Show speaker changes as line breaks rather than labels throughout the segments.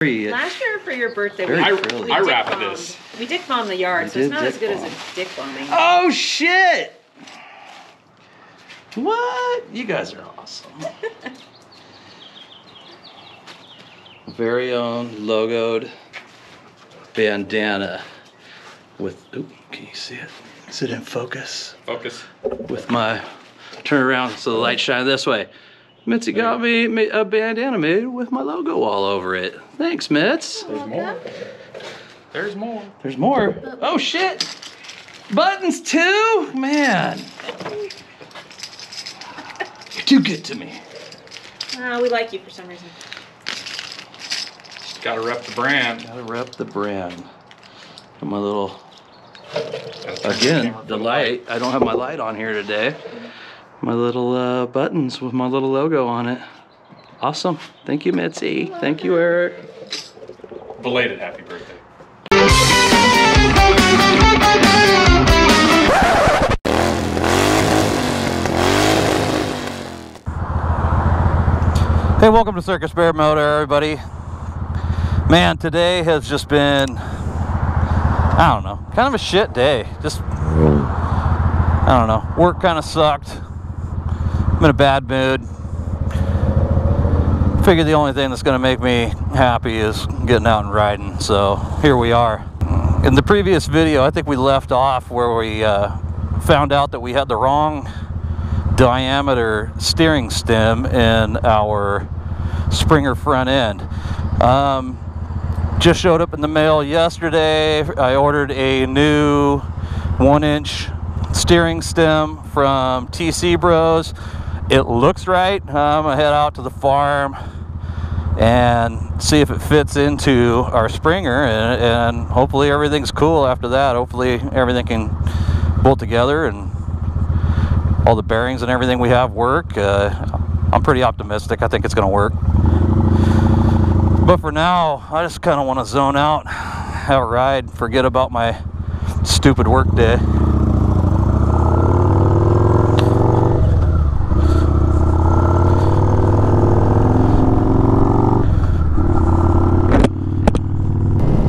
Last year for your birthday,
I
we
wrapped this.
We dick bombed the yard, so it's not as good as a dick bombing.
Oh shit! What? You guys are awesome. Very own logoed bandana with. Ooh, can you see it? Is it in focus?
Focus.
With my turn around so the light shine this way. Mitzi got me a bandana made with my logo all over it. Thanks, Mitz.
There's more. There's more.
There's more. Oh shit! Buttons too? Man. You're too good to me.
We like you for some reason.
Gotta rep the brand.
Gotta rep the brand. And my little, again, the light. I don't have my light on here today. My little buttons with my little logo on it. Awesome. Thank you, Mitzi. Thank you, Eric.
Belated happy birthday.
Hey, welcome to Circus Bear Moto, everybody. Man, today has just been, I don't know, kind of a shit day. Just, I don't know, work kind of sucked. I'm in a bad mood. Figure the only thing that's going to make me happy is getting out and riding. So here we are. In the previous video, I think we left off where we found out that we had the wrong diameter steering stem in our Springer front end. Just showed up in the mail yesterday. I ordered a new 1-inch steering stem from TC Bros. It looks right. I'm gonna head out to the farm and see if it fits into our Springer, and hopefully everything's cool after that. Hopefully everything can bolt together and all the bearings and everything we have work. I'm pretty optimistic. I think it's gonna work. But for now, I just kind of want to zone out, have a ride, forget about my stupid work day.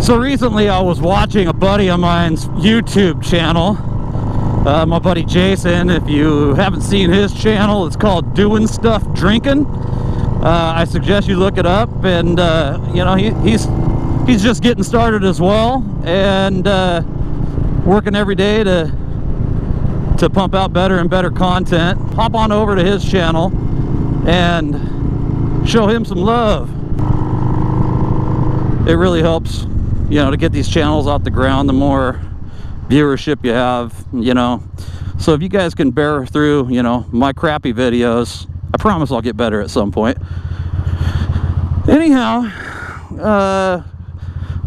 So recently I was watching a buddy of mine's YouTube channel, my buddy Jason. If you haven't seen his channel, it's called Doing Stuff Drinking. I suggest you look it up, and you know, he's just getting started as well, and working every day to pump out better and better content. Hop on over to his channel and show him some love. It really helps, you know, to get these channels off the ground. The more viewership you have, you know. So if you guys can bear through, you know, my crappy videos, I promise I'll get better at some point. Anyhow,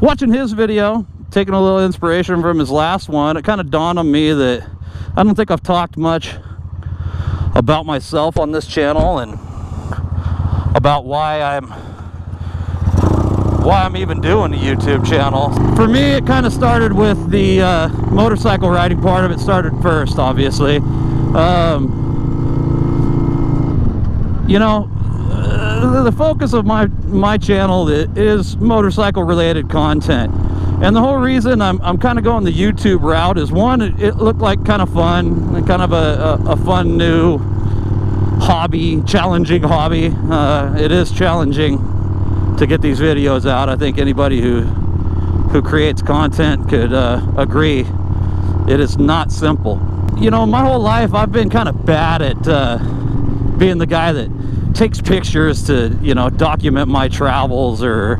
watching his video, taking a little inspiration from his last one, it kind of dawned on me that I don't think I've talked much about myself on this channel and about why I'm even doing the YouTube channel. For me, it kind of started with the motorcycle riding part of it. Started first, obviously. You know, the focus of my channel is motorcycle related content, and the whole reason I'm kind of going the YouTube route is, one, it looked like kind of fun, and kind of a fun new hobby, challenging hobby. It is challenging to get these videos out. I think anybody who creates content could agree. It is not simple. You know, my whole life I've been kind of bad at being the guy that takes pictures to, you know, document my travels or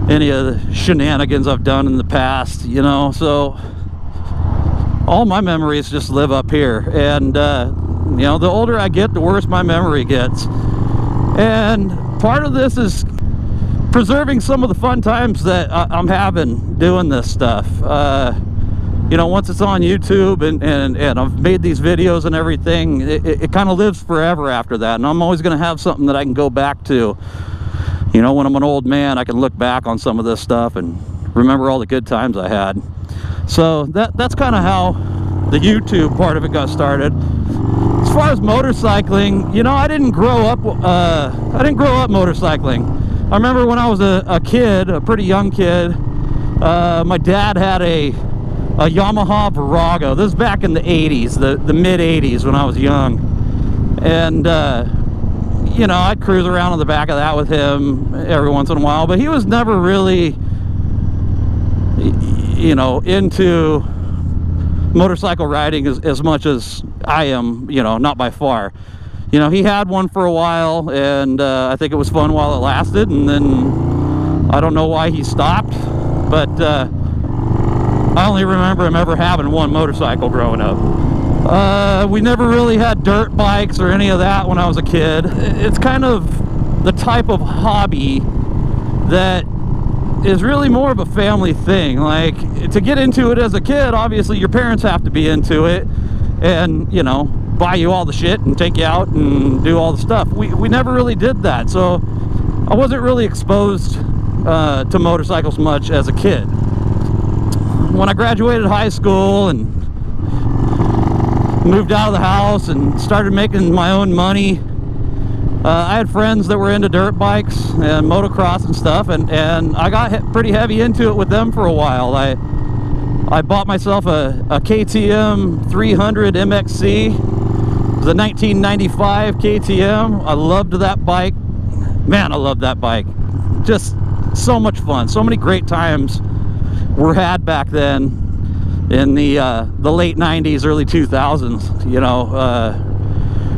any of the shenanigans I've done in the past, you know. So all my memories just live up here, and you know, the older I get, the worse my memory gets. And part of this is preserving some of the fun times that I'm having doing this stuff. You know, once it's on YouTube and I've made these videos and everything, it kind of lives forever after that. And I'm always going to have something that I can go back to. You know, when I'm an old man, I can look back on some of this stuff and remember all the good times I had. So that's kind of how the YouTube part of it got started. As far as motorcycling, you know, I didn't grow up motorcycling. I remember when I was a kid, a pretty young kid, my dad had a Yamaha Virago. This is back in the 80s, the mid 80s when I was young. And, you know, I'd cruise around on the back of that with him every once in a while, but he was never really, you know, into motorcycle riding as much as I am, you know, not by far. You know, he had one for a while, and I think it was fun while it lasted, and then I don't know why he stopped, but I only remember him ever having one motorcycle growing up. We never really had dirt bikes or any of that when I was a kid. It's kind of the type of hobby that is really more of a family thing. Like, to get into it as a kid, obviously your parents have to be into it and, you know, buy you all the shit and take you out and do all the stuff. We never really did that, so I wasn't really exposed to motorcycles much as a kid. When I graduated high school and moved out of the house and started making my own money, I had friends that were into dirt bikes and motocross and stuff, and I got pretty heavy into it with them for a while. I bought myself a KTM 300 MXC. It was a 1995 KTM. I loved that bike. Man, I loved that bike. Just so much fun. So many great times were had back then in the late 90s, early 2000s. You know,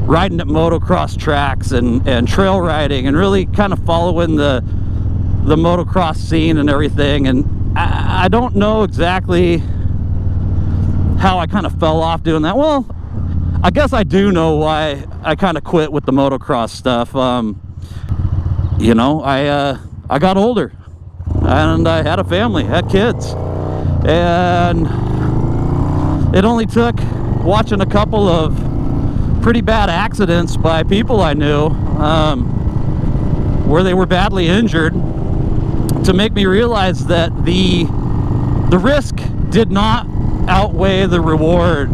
riding at motocross tracks and trail riding and really kind of following the motocross scene and everything. And I don't know exactly how I kind of fell off doing that. Well, I guess I do know why I kind of quit with the motocross stuff. You know, I got older and I had a family, had kids, and it only took watching a couple of pretty bad accidents by people I knew, where they were badly injured, to make me realize that the risk did not outweigh the reward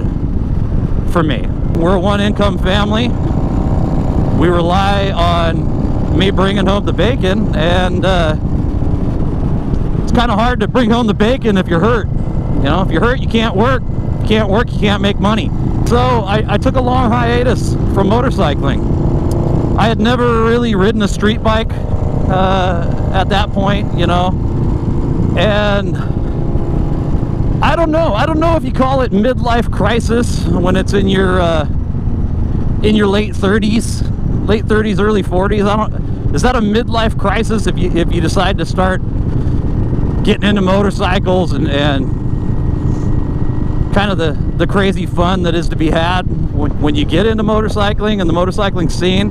for me. We're a one-income family. We rely on me bringing home the bacon, and it's kind of hard to bring home the bacon if you're hurt. You know, if you're hurt, you can't work. You can't work, you can't make money. So I took a long hiatus from motorcycling. I had never really ridden a street bike at that point, you know, and I don't know if you call it midlife crisis when it's in your late 30s, early 40s. Is that a midlife crisis if you decide to start getting into motorcycles and kind of the crazy fun that is to be had when you get into motorcycling and the motorcycling scene?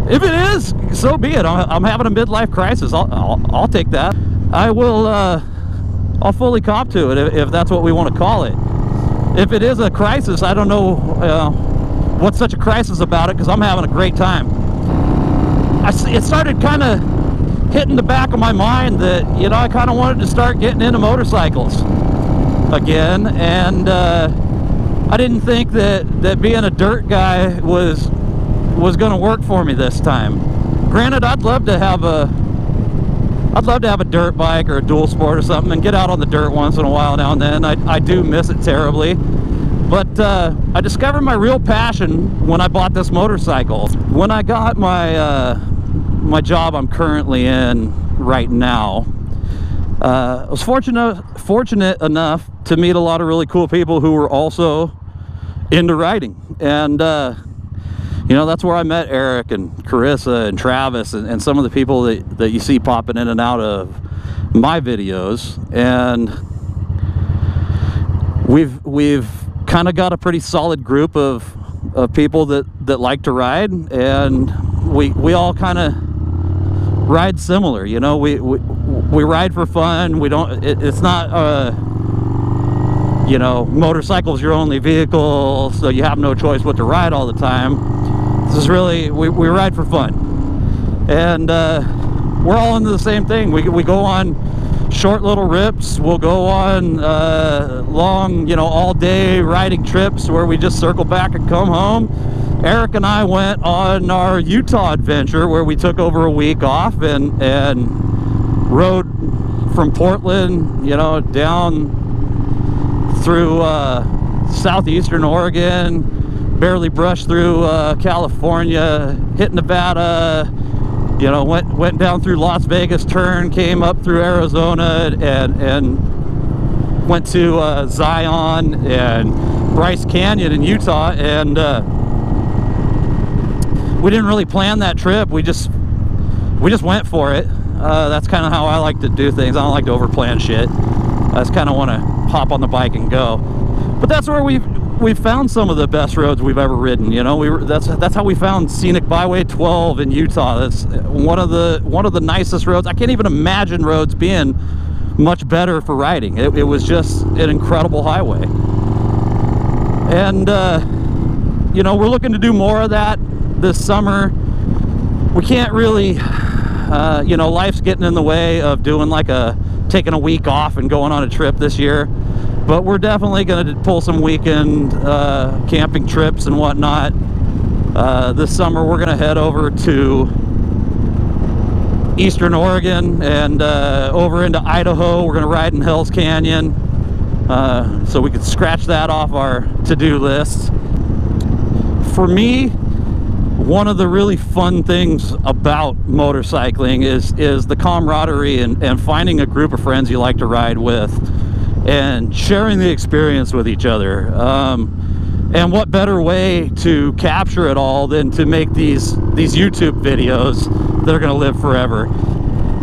If it is, so be it. I'm having a midlife crisis. I'll take that. I'll fully cop to it if that's what we want to call it. If it is a crisis, I don't know what's such a crisis about it, because I'm having a great time. It started kind of hitting the back of my mind that, you know, I kind of wanted to start getting into motorcycles again, and I didn't think that being a dirt guy was going to work for me this time. Granted, I'd love to have a dirt bike or a dual sport or something and get out on the dirt once in a while now and then. I do miss it terribly. But I discovered my real passion when I bought this motorcycle. When I got my job I'm currently in right now, I was fortunate enough to meet a lot of really cool people who were also into riding. And you know, that's where I met Eric and Carissa and Travis and some of the people that you see popping in and out of my videos. And we've kind of got a pretty solid group of people that like to ride, and we all kind of ride similar. You know, we ride for fun. We don't, it's not you know, motorcycle's your only vehicle, so you have no choice but to ride all the time. This is really, we ride for fun, and we're all into the same thing. We go on short little rips. We'll go on long, you know, all day riding trips where we just circle back and come home. Eric and I went on our Utah adventure where we took over a week off and rode from Portland, you know, down through southeastern Oregon, barely brushed through California, hit Nevada, you know, went down through Las Vegas, came up through Arizona, and went to Zion and Bryce Canyon in Utah. And we didn't really plan that trip. We just went for it. That's kind of how I like to do things. I don't like to overplan shit. I just kind of want to hop on the bike and go. But that's where we've found some of the best roads we've ever ridden. You know, that's how we found Scenic Byway 12 in Utah. That's one of the nicest roads. I can't even imagine roads being much better for riding. It was just an incredible highway. And you know, we're looking to do more of that this summer. We can't really, you know, life's getting in the way of doing like taking a week off and going on a trip this year. But we're definitely going to pull some weekend camping trips and whatnot. This summer we're going to head over to Eastern Oregon and over into Idaho. We're going to ride in Hell's Canyon, so we could scratch that off our to-do list. For me, one of the really fun things about motorcycling is the camaraderie and finding a group of friends you like to ride with and sharing the experience with each other. And what better way to capture it all than to make these YouTube videos that are going to live forever.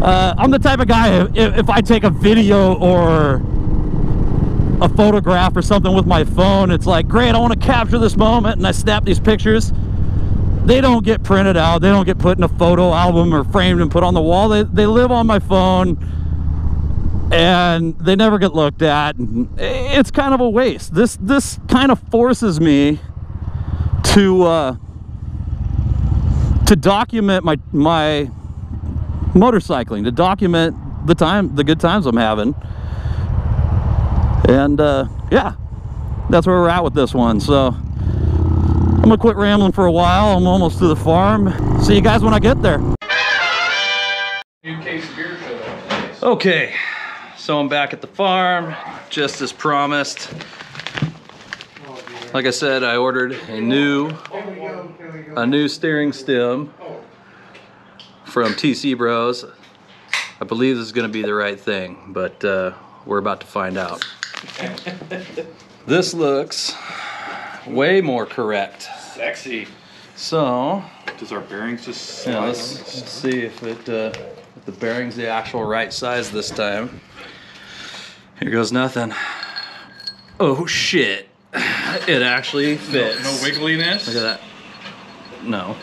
I'm the type of guy, if I take a video or a photograph or something with my phone, it's like, great, I want to capture this moment, and I snap these pictures. They don't get printed out, they don't get put in a photo album or framed and put on the wall. They live on my phone and they never get looked at, and it's kind of a waste. This kind of forces me to document my motorcycling, to document the good times I'm having. And yeah, that's where we're at with this one. So I'm gonna quit rambling for a while. I'm almost to the farm. See you guys when I get there.
New case of beer showed up.
Okay, so I'm back at the farm, just as promised. Like I said, I ordered a new steering stem from TC Bros. I believe this is gonna be the right thing, but we're about to find out. This looks way more correct.
Sexy.
So,
Does our bearings just slide?
yeah, let's see if the bearing's the actual right size this time. Here goes nothing. Oh shit! It actually fits.
No wiggliness?
Look at that. No,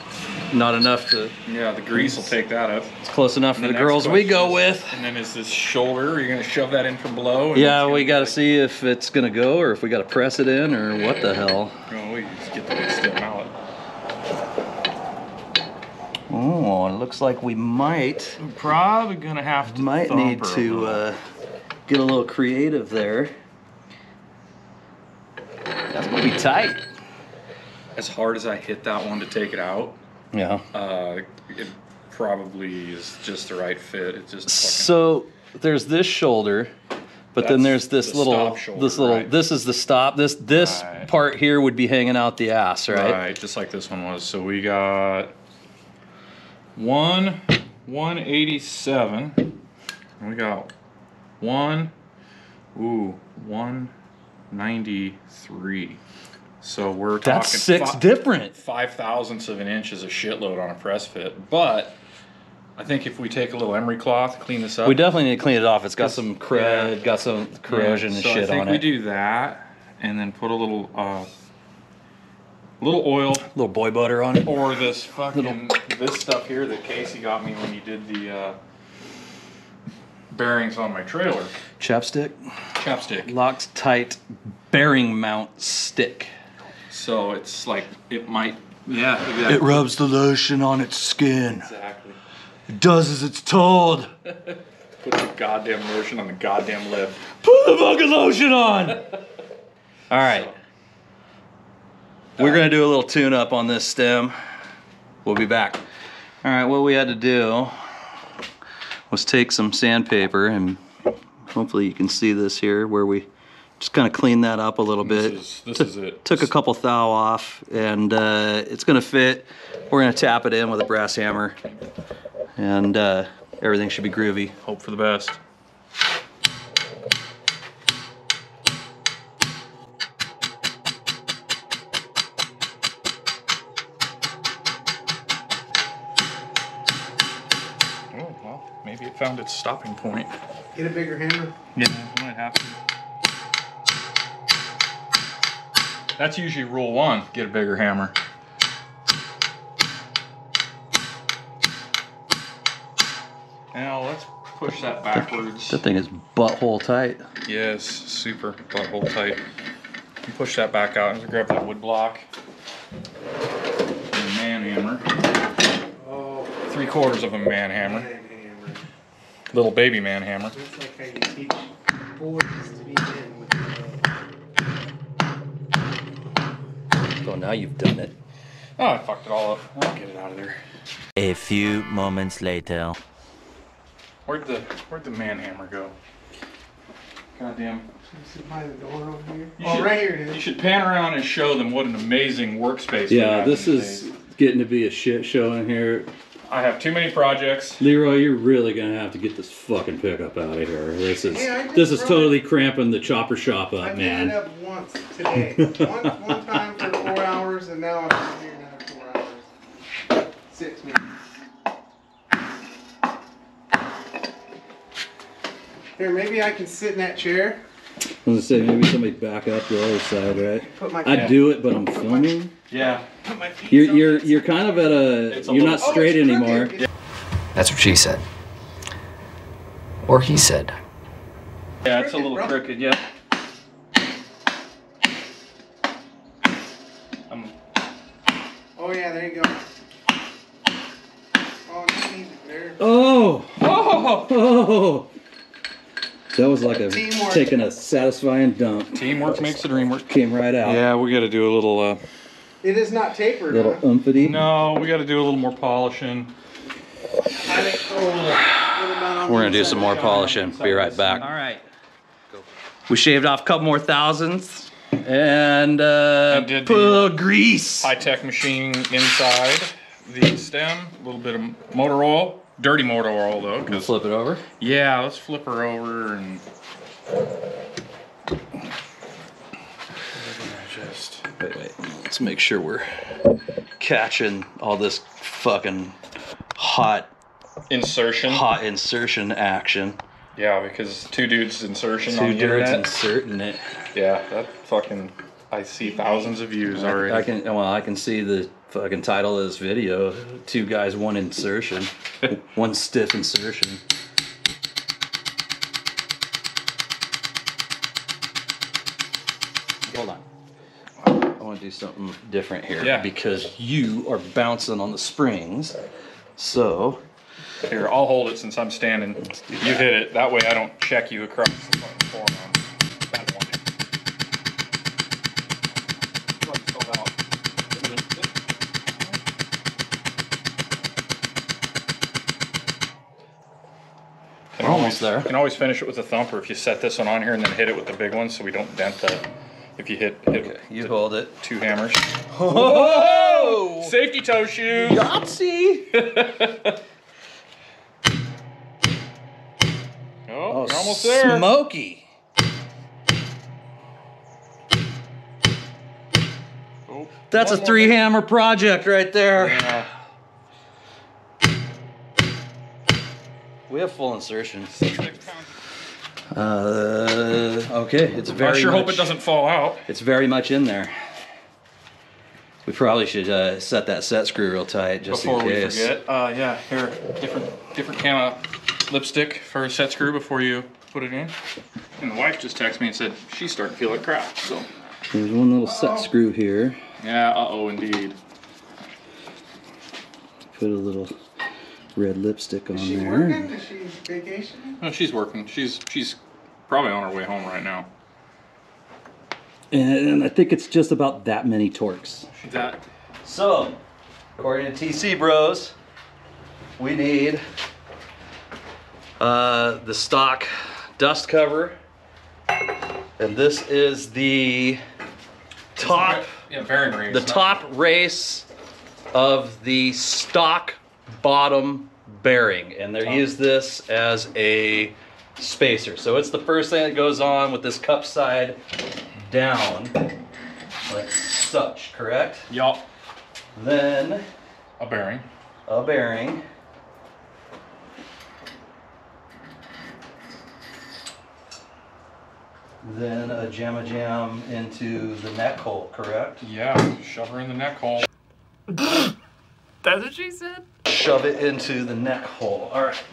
not enough to.
Yeah, the grease will take that up.
It's close enough for the
next
girls we go
question is-
with.
And then is this shoulder, you're gonna shove that in from below? And
Yeah,
it's
we
gonna
gotta see if it's gonna go or if we gotta press it in or what the hell.
Oh, we just get the big stiff mallet.
Oh, it looks like we might
We're probably gonna have to
need
thump her a
to
little.
get a little creative there. That's gonna be tight.
As hard as I hit that one to take it out,
Yeah.
it probably is just the right fit. It's just fucking.
So there's this shoulder, but then
That's
there's this
the
little,
stop shoulder, right.
this is the stop. This
Right.
part here would be hanging out the ass, right?
Right, just like this one was. So we got 187. And we got 193. So we're talking
That's six different.
5/1000ths of an inch is a shitload on a press fit. But I think if we take a little emery cloth, clean this up.
We definitely need to clean it off. It's got some crud,
Yeah.
got some corrosion and
so
shit
I think
on
we
it.
do that, and then put a little oil
Little boy butter on it.
or this this stuff here that Casey got me when he did the bearings on my trailer.
Chapstick. Locked tight bearing mount stick.
So it's like it might. Yeah, exactly.
It rubs the lotion on its skin.
Exactly.
It does as it's told.
Put the goddamn lotion on the goddamn lip.
Put the fucking lotion on! Alright. We're gonna do a little tune-up on this stem. We'll be back. All right, what we had to do was take some sandpaper, and hopefully you can see this here, where we just kind of clean that up a little bit.
This is it.
Took a couple thou off, and it's gonna fit. We're gonna tap it in with a brass hammer, and everything should be groovy.
Hope for the best. Oh, well, maybe it found its stopping point.
Get a bigger hammer.
Yeah, I might have to. That's usually rule 1, get a bigger hammer. Now let's push that backwards.
That thing is butthole tight.
Yes, super butthole tight. You push that back out and grab that wood block. And a man hammer.
Oh,
3/4 of a man hammer.
man hammer.
Little baby man hammer.
That's like how you teach boys to be men with
Oh, now you've done it.
Oh, I fucked it all up. I'll get it out of there.
A few moments later.
Where'd the man hammer go? Goddamn.
Is it by the door over here?
You
Oh,
should-
right here it
You
is.
should pan around and show them what an amazing workspace we
Yeah,
have
this
these
is
days.
getting to be a shit show in here.
I have too many projects.
Leroy, you're really gonna have to get this fucking pickup out of here. This is
Yeah, I just
this is
brought
totally cramping the chopper shop up,
I've
man.
been up once today. one time for 4 hours, and now I'm been here another 4 hours. 6 minutes. Here, maybe I can sit in that chair.
I was gonna say maybe somebody back up the other side, right?
Put my
I'd do it, but I'm filming.
Yeah.
put my feet
You're kind of at a
It's a
you're
little-
not straight
it's
anymore.
crooked.
That's what she said. Or he said.
Yeah, it's a
Crooked,
little
bro.
crooked, yeah.
Oh yeah, there you go. Oh, you need it there.
Oh,
Oh!
oh, that was like a
Teamwork.
taking a satisfying dump.
Teamwork makes the dream work.
Came right out.
Yeah, we gotta do a little,
It is not tapered.
Little
Huh?
umpity.
no, we gotta do a little more polishing.
I think, oh, what about on
We're
the
gonna do
inside?
some more polishing. Be right back. All right. We shaved off a couple more thousandths and
did
put a
the-
little grease.
High-tech machine inside the stem. A little bit of motor oil. Dirty motor oil though. 'Cause-
Flip it over.
yeah, let's flip her over and just
Wait. Let's make sure we're catching all this fucking hot
insertion.
insertion action.
Yeah, because two dudes insertion
Two
on the
dudes
internet.
inserting it.
Yeah, that fucking. I see thousands of views already.
I can see the fucking title of this video. 2 guys, 1 insertion. 1 stiff insertion. Hold on. I want to do something different here.
Yeah.
Because you are bouncing on the springs. So,
Here, I'll hold it since I'm standing. You hit it. That way I don't check you across the fucking forearm. That's one.
we're almost there.
You can always finish it with a thumper if you set this one on here and then hit it with the big one so we don't dent the. If you hit
You hold it.
2 hammers.
Oh!
Safety toe shoes!
Yahtzee!
Oh, you're almost there.
Smoky.
Oh,
That's a
one more
3
thing.
hammer project right there.
Yeah.
We have full insertion.
6 pounds.
Okay, it's
I
very
sure
much,
hope it doesn't fall out.
It's very much in there. We probably should set that set screw real tight just
Before
in
we
case.
forget. Yeah, here, different kind of lipstick for a set screw before you put it in. And the wife just texted me and said she's starting to feel like crap. So
There's one little set screw here.
yeah, indeed.
Put a little red lipstick on
Is she
there.
working? Is she vacationing?
No, she's working. She's probably on her way home right now.
And I think it's just about that many torques.
That.
So, according to TC Bros, we need the stock dust cover. And this is the top,
bearing race.
the top race of the stock bottom bearing. And they use this as a spacer. So it's the first thing that goes on with this cup side down, like such, correct?
Yup.
Then
A bearing.
a bearing. Then a jam into the neck hole, correct?
Yeah, shove her in the neck hole.
That's what she said.
Shove it into the neck hole. All right.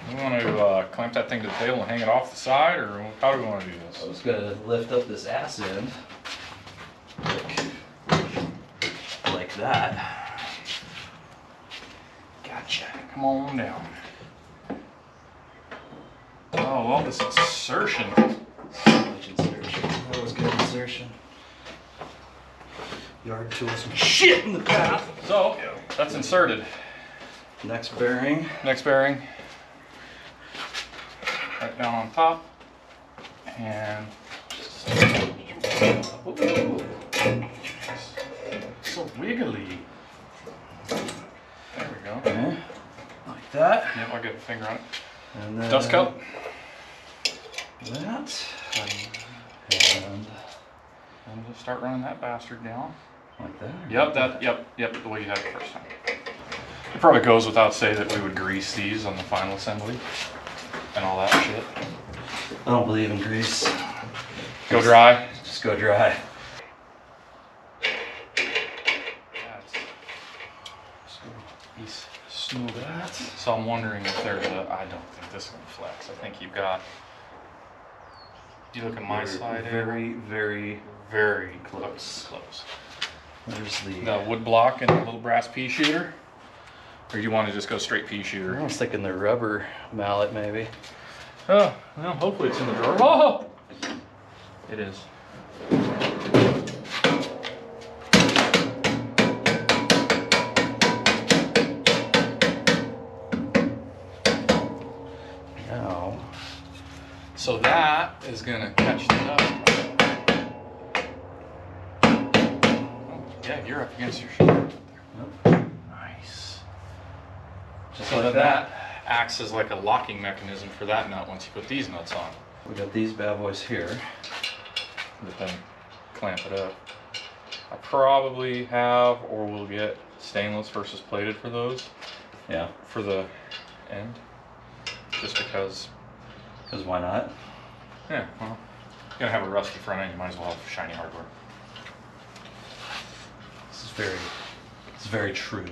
We want to clamp that thing to the table and hang it off the side, or how do we want to do this?
I was gonna lift up this ass end, like that.
Gotcha. Come on down. Oh, well, this insertion.
Much insertion. That was good insertion. Yard tools and shit in the path.
So, that's inserted.
Next bearing.
Next bearing. Right down on top. And ooh, so wiggly. There we go.
Okay. Like that.
Yep, I'll get a finger on it.
And then
Dust cup.
That. And
And just start running that bastard down.
like that.
Yep, the way you had it the first time. It probably goes without saying that we would grease these on the final assembly and all that shit.
I don't believe in grease.
Go dry.
Just go dry.
He's smooth that. So I'm wondering if there's a, I don't think this is gonna flex. I think you've got, you look at my side here. Very close.
There's
The wood block and the little brass pea shooter? Or do you want to just go straight pea shooter?
I was thinking the rubber mallet maybe.
Oh, well, hopefully it's in the drawer. Oh! It is.
Now.
So that is gonna catch the dust. Oh, yeah, you're up against your shoulder. Nice.
Just
So
like
then
that.
that acts as like a locking mechanism for that nut once you put these nuts on.
We got these bad boys here.
But then clamp it up. I probably have, or will get stainless versus plated for those,
Yeah.
for the end. Just because,
Because why not?
yeah, well, you're gonna have a rusty front end, you might as well have shiny hardware.
It's very true.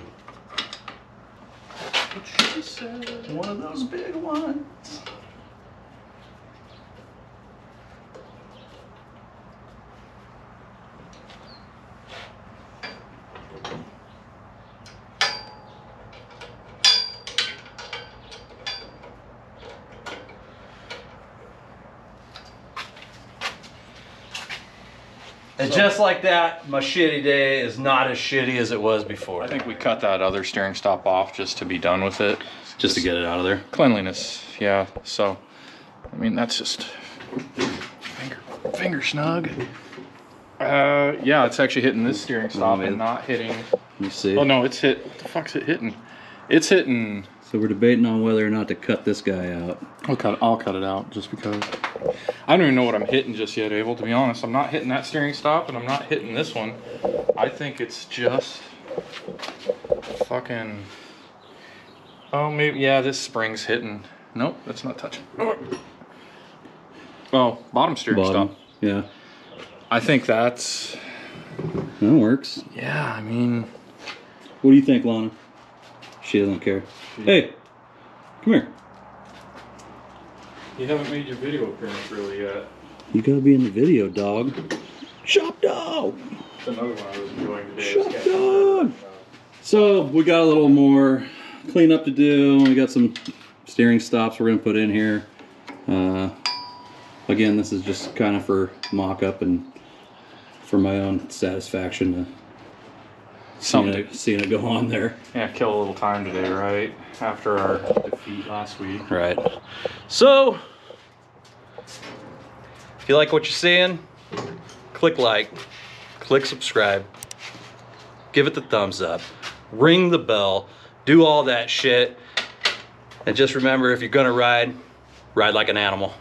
One of those big ones. And just like that, my shitty day is not as shitty as it was before.
I think we cut that other steering stop off just to be done with it.
Just to get it out of there.
Cleanliness, yeah. So, I mean, that's just finger snug. Yeah, it's actually hitting this steering stop and not hitting.
You see?
Oh no, it's hit. What the fuck's it hitting? It's hitting.
So we're debating on whether or not to cut this guy out.
I'll cut it out just because. I don't even know what I'm hitting just yet, Abel, to be honest. I'm not hitting that steering stop and I'm not hitting this one. I think it's just fucking. Oh, maybe, yeah, this spring's hitting. Nope, that's not touching. Oh, bottom steering stop.
Yeah.
I think that's.
That works.
Yeah, I mean.
What do you think, Lana? She doesn't care. Hey, come here.
You haven't made your video appearance really yet.
You gotta be in the video, dog. Shop dog!
That's another one I was enjoying today.
Shop dog! So, we got a little more cleanup to do. We got some steering stops we're gonna put in here. Again, this is just kind of for mock-up and for my own satisfaction to seeing it go on there.
Yeah, kill a little time today, right? After our defeat last week.
Right. So, if you like what you're seeing, click like, click subscribe, give it the thumbs up, ring the bell, do all that shit. And just remember, if you're gonna ride, ride like an animal.